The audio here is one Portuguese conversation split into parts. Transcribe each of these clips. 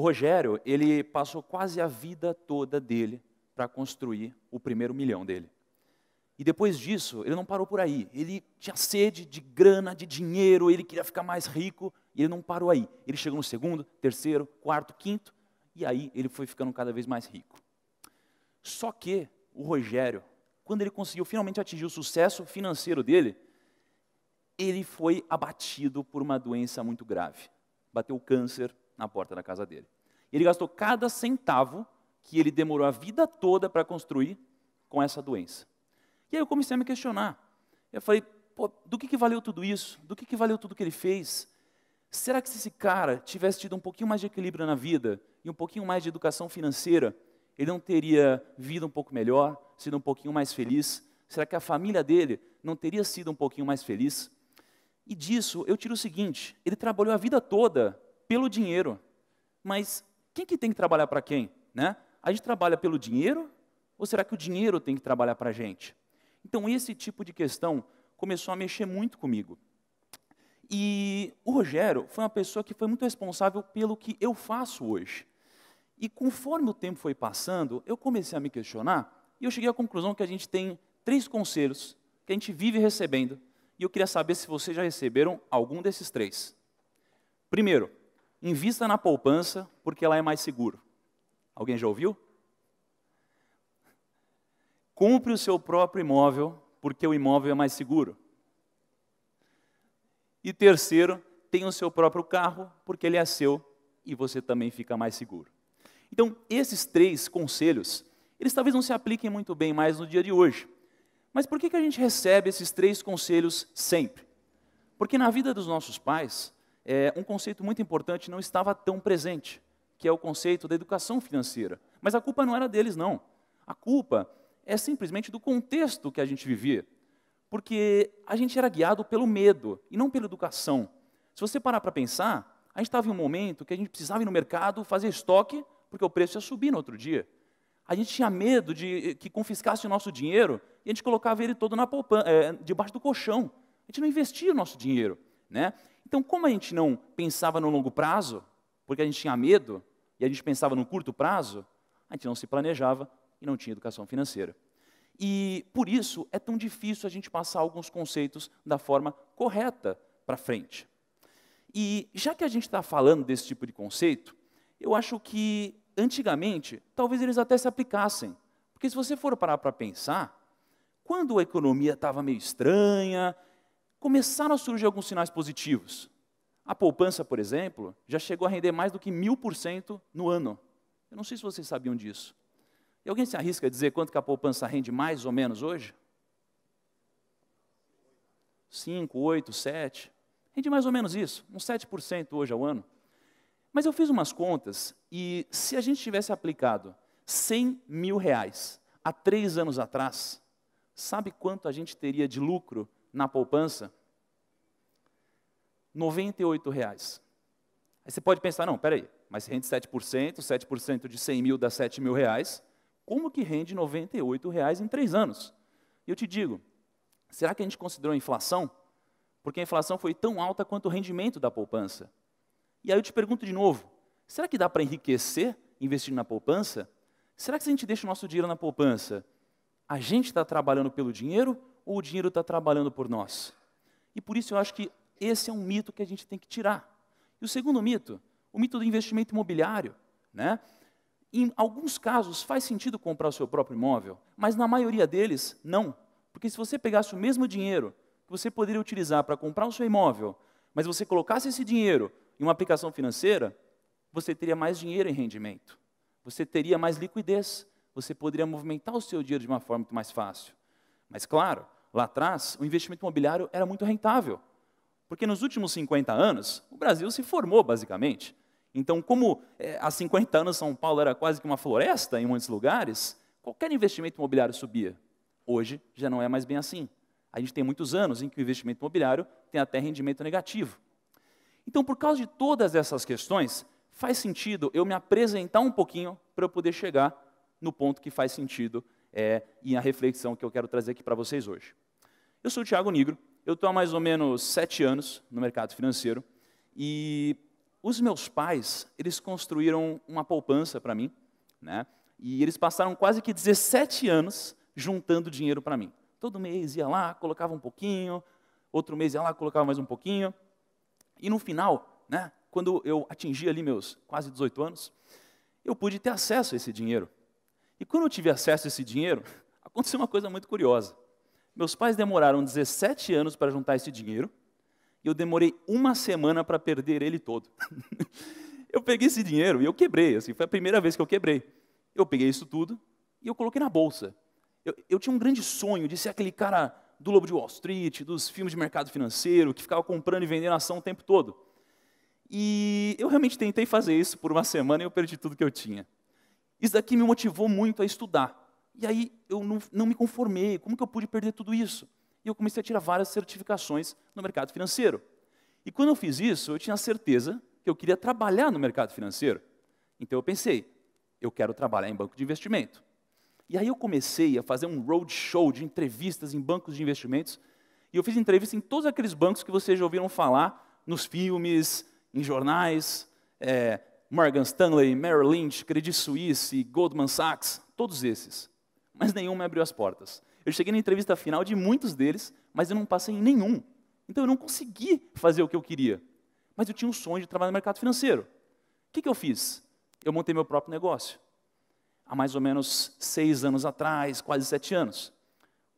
Rogério, ele passou quase a vida toda dele para construir o primeiro milhão dele. E depois disso, ele não parou por aí. Ele tinha sede de grana, de dinheiro, ele queria ficar mais rico, e ele não parou aí. Ele chegou no segundo, terceiro, quarto, quinto, e aí ele foi ficando cada vez mais rico. Só que o Rogério, quando ele conseguiu finalmente atingir o sucesso financeiro dele, ele foi abatido por uma doença muito grave. Bateu câncer na porta da casa dele. Ele gastou cada centavo que ele demorou a vida toda para construir com essa doença. E aí eu comecei a me questionar. Eu falei, pô, do que valeu tudo isso? Do que valeu tudo que ele fez? Será que se esse cara tivesse tido um pouquinho mais de equilíbrio na vida e um pouquinho mais de educação financeira, ele não teria vivido um pouco melhor, sido um pouquinho mais feliz? Será que a família dele não teria sido um pouquinho mais feliz? E disso eu tiro o seguinte, ele trabalhou a vida toda pelo dinheiro, mas quem que tem que trabalhar para quem? Né? A gente trabalha pelo dinheiro ou será que o dinheiro tem que trabalhar para a gente? Então esse tipo de questão começou a mexer muito comigo. E o Rogério foi uma pessoa que foi muito responsável pelo que eu faço hoje. E conforme o tempo foi passando, eu comecei a me questionar e eu cheguei à conclusão que a gente tem 3 conselhos que a gente vive recebendo. E eu queria saber se vocês já receberam algum desses 3. Primeiro, invista na poupança porque ela é mais seguro. Alguém já ouviu? Compre o seu próprio imóvel porque o imóvel é mais seguro. E terceiro, tenha o seu próprio carro porque ele é seu e você também fica mais seguro. Então, esses 3 conselhos, eles talvez não se apliquem muito bem mais no dia de hoje. Mas por que a gente recebe esses 3 conselhos sempre? Porque na vida dos nossos pais, um conceito muito importante não estava tão presente, que é o conceito da educação financeira. Mas a culpa não era deles, não. A culpa é simplesmente do contexto que a gente vivia. Porque a gente era guiado pelo medo e não pela educação. Se você parar para pensar, a gente estava em um momento que a gente precisava ir no mercado, fazer estoque, porque o preço ia subir no outro dia. A gente tinha medo de que confiscasse o nosso dinheiro e a gente colocava ele todo na poupança, debaixo do colchão. A gente não investia o nosso dinheiro. Né? Então, como a gente não pensava no longo prazo, porque a gente tinha medo, e a gente pensava no curto prazo, a gente não se planejava e não tinha educação financeira. E, por isso, é tão difícil a gente passar alguns conceitos da forma correta para frente. E, já que a gente está falando desse tipo de conceito, eu acho que, antigamente, talvez eles até se aplicassem. Porque se você for parar para pensar, quando a economia estava meio estranha, começaram a surgir alguns sinais positivos. A poupança, por exemplo, já chegou a render mais do que 1000% no ano. Eu não sei se vocês sabiam disso. E alguém se arrisca a dizer quanto que a poupança rende mais ou menos hoje? 5, 8, 7. Rende mais ou menos isso, uns 7% hoje ao ano. Mas eu fiz umas contas e se a gente tivesse aplicado 100 mil reais há 3 anos atrás, sabe quanto a gente teria de lucro na poupança? 98 reais. Aí você pode pensar, não, peraí, mas rende 7% de 100 mil dá 7 mil reais, como que rende 98 reais em 3 anos? E eu te digo, será que a gente considerou a inflação? Porque a inflação foi tão alta quanto o rendimento da poupança. E aí eu te pergunto de novo, será que dá para enriquecer investindo na poupança? Será que se a gente deixa o nosso dinheiro na poupança, a gente está trabalhando pelo dinheiro ou o dinheiro está trabalhando por nós? E por isso eu acho que esse é um mito que a gente tem que tirar. E o segundo mito, o mito do investimento imobiliário. Né? Em alguns casos faz sentido comprar o seu próprio imóvel, mas na maioria deles não. Porque se você pegasse o mesmo dinheiro que você poderia utilizar para comprar o seu imóvel, mas você colocasse esse dinheiro em uma aplicação financeira, você teria mais dinheiro em rendimento. Você teria mais liquidez. Você poderia movimentar o seu dinheiro de uma forma muito mais fácil. Mas claro, lá atrás, o investimento imobiliário era muito rentável. Porque nos últimos 50 anos, o Brasil se formou, basicamente. Então, como há 50 anos São Paulo era quase que uma floresta em muitos lugares, qualquer investimento imobiliário subia. Hoje, já não é mais bem assim. A gente tem muitos anos em que o investimento imobiliário tem até rendimento negativo. Então, por causa de todas essas questões, faz sentido eu me apresentar um pouquinho para eu poder chegar no ponto que faz sentido e a reflexão que eu quero trazer aqui para vocês hoje. Eu sou o Thiago Nigro. Eu estou há mais ou menos 7 anos no mercado financeiro e os meus pais, eles construíram uma poupança para mim, né? E eles passaram quase que 17 anos juntando dinheiro para mim. Todo mês ia lá, colocava um pouquinho, outro mês ia lá, colocava mais um pouquinho. E no final, né, quando eu atingi ali meus quase 18 anos, eu pude ter acesso a esse dinheiro. E quando eu tive acesso a esse dinheiro, aconteceu uma coisa muito curiosa. Meus pais demoraram 17 anos para juntar esse dinheiro, e eu demorei uma semana para perder ele todo. Eu peguei esse dinheiro e eu quebrei, assim, foi a primeira vez que eu quebrei. Eu peguei isso tudo e eu coloquei na bolsa. Eu tinha um grande sonho de ser aquele cara do Lobo de Wall Street, dos filmes de mercado financeiro, que ficava comprando e vendendo ação o tempo todo. E eu realmente tentei fazer isso por uma semana e eu perdi tudo que eu tinha. Isso daqui me motivou muito a estudar. E aí eu não me conformei. Como que eu pude perder tudo isso? E eu comecei a tirar várias certificações no mercado financeiro. E quando eu fiz isso, eu tinha certeza que eu queria trabalhar no mercado financeiro. Então eu pensei, eu quero trabalhar em banco de investimento. E aí eu comecei a fazer um roadshow de entrevistas em bancos de investimentos. E eu fiz entrevistas em todos aqueles bancos que vocês já ouviram falar nos filmes, em jornais, Morgan Stanley, Merrill Lynch, Credit Suisse, Goldman Sachs, todos esses. Mas nenhum me abriu as portas. Eu cheguei na entrevista final de muitos deles, mas eu não passei em nenhum. Então eu não consegui fazer o que eu queria. Mas eu tinha um sonho de trabalhar no mercado financeiro. O que eu fiz? Eu montei meu próprio negócio. Há mais ou menos 6 anos atrás, quase 7 anos.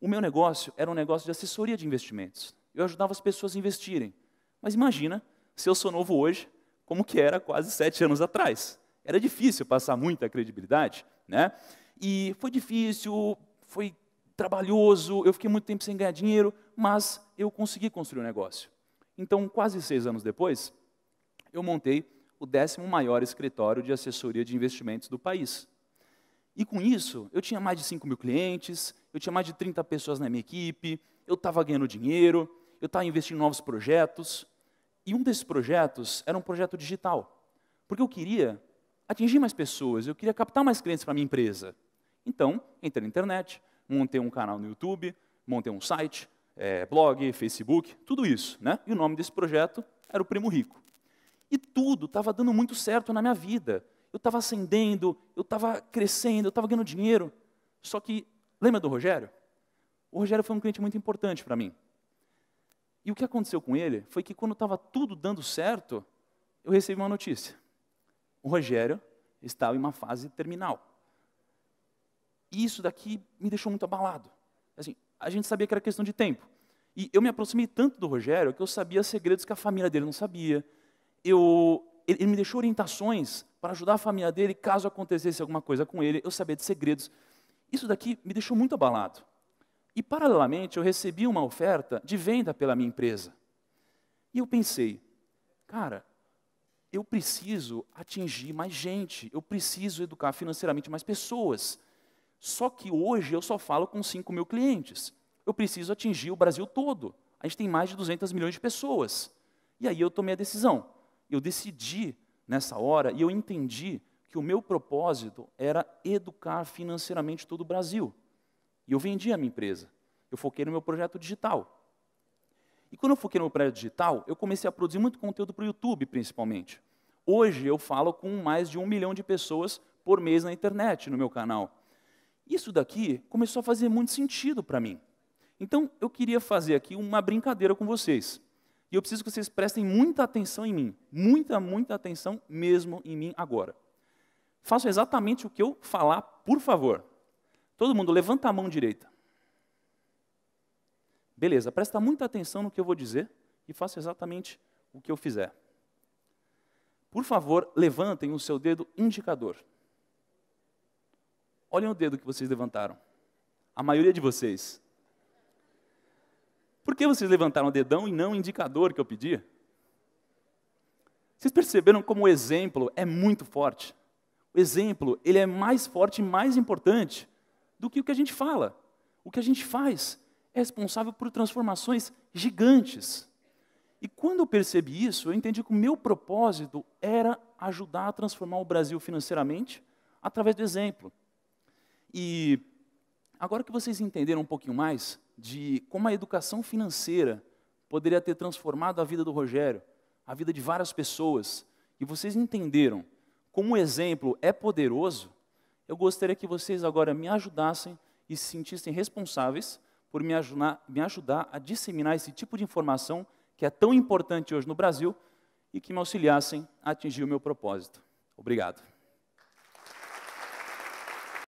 O meu negócio era um negócio de assessoria de investimentos. Eu ajudava as pessoas a investirem. Mas imagina, se eu sou novo hoje, como que era quase 7 anos atrás. Era difícil passar muita credibilidade, né? E foi difícil, foi trabalhoso, eu fiquei muito tempo sem ganhar dinheiro, mas eu consegui construir um negócio. Então, quase 6 anos depois, eu montei o 10º maior escritório de assessoria de investimentos do país. E com isso, eu tinha mais de 5 mil clientes, eu tinha mais de 30 pessoas na minha equipe, eu estava ganhando dinheiro, eu estava investindo em novos projetos. E um desses projetos era um projeto digital, porque eu queria atingir mais pessoas, eu queria captar mais clientes para a minha empresa. Então, entrei na internet, montei um canal no YouTube, montei um site, blog, Facebook, tudo isso, né? E o nome desse projeto era o Primo Rico. E tudo estava dando muito certo na minha vida. Eu estava ascendendo, eu estava crescendo, eu estava ganhando dinheiro. Só que, lembra do Rogério? O Rogério foi um cliente muito importante para mim. E o que aconteceu com ele foi que quando estava tudo dando certo, eu recebi uma notícia. O Rogério estava em uma fase terminal. E isso daqui me deixou muito abalado. Assim, a gente sabia que era questão de tempo. E eu me aproximei tanto do Rogério que eu sabia segredos que a família dele não sabia. Ele me deixou orientações para ajudar a família dele caso acontecesse alguma coisa com ele. Eu sabia de segredos. Isso daqui me deixou muito abalado. E, paralelamente, eu recebi uma oferta de venda pela minha empresa. E eu pensei, cara, eu preciso atingir mais gente, eu preciso educar financeiramente mais pessoas. Só que hoje eu só falo com 5 mil clientes. Eu preciso atingir o Brasil todo. A gente tem mais de 200 milhões de pessoas. E aí eu tomei a decisão. Eu decidi nessa hora e eu entendi que o meu propósito era educar financeiramente todo o Brasil. E eu vendi a minha empresa. Eu foquei no meu projeto digital. E quando eu foquei no meu projeto digital, eu comecei a produzir muito conteúdo para o YouTube, principalmente. Hoje eu falo com mais de 1 milhão de pessoas por mês na internet, no meu canal. Isso daqui começou a fazer muito sentido para mim. Então, eu queria fazer aqui uma brincadeira com vocês. E eu preciso que vocês prestem muita atenção em mim. Muita, muita atenção mesmo em mim agora. Façam exatamente o que eu falar, por favor. Todo mundo, levanta a mão direita. Beleza, presta muita atenção no que eu vou dizer e faça exatamente o que eu fizer. Por favor, levantem o seu dedo indicador. Olhem o dedo que vocês levantaram. A maioria de vocês. Por que vocês levantaram o dedão e não o indicador que eu pedi? Vocês perceberam como o exemplo é muito forte? O exemplo, ele é mais forte e mais importante do que o que a gente fala. O que a gente faz é responsável por transformações gigantes. E quando eu percebi isso, eu entendi que o meu propósito era ajudar a transformar o Brasil financeiramente através do exemplo. E agora que vocês entenderam um pouquinho mais de como a educação financeira poderia ter transformado a vida do Rogério, a vida de várias pessoas, e vocês entenderam como o exemplo é poderoso, eu gostaria que vocês agora me ajudassem e se sentissem responsáveis por me ajudar a disseminar esse tipo de informação que é tão importante hoje no Brasil e que me auxiliassem a atingir o meu propósito. Obrigado.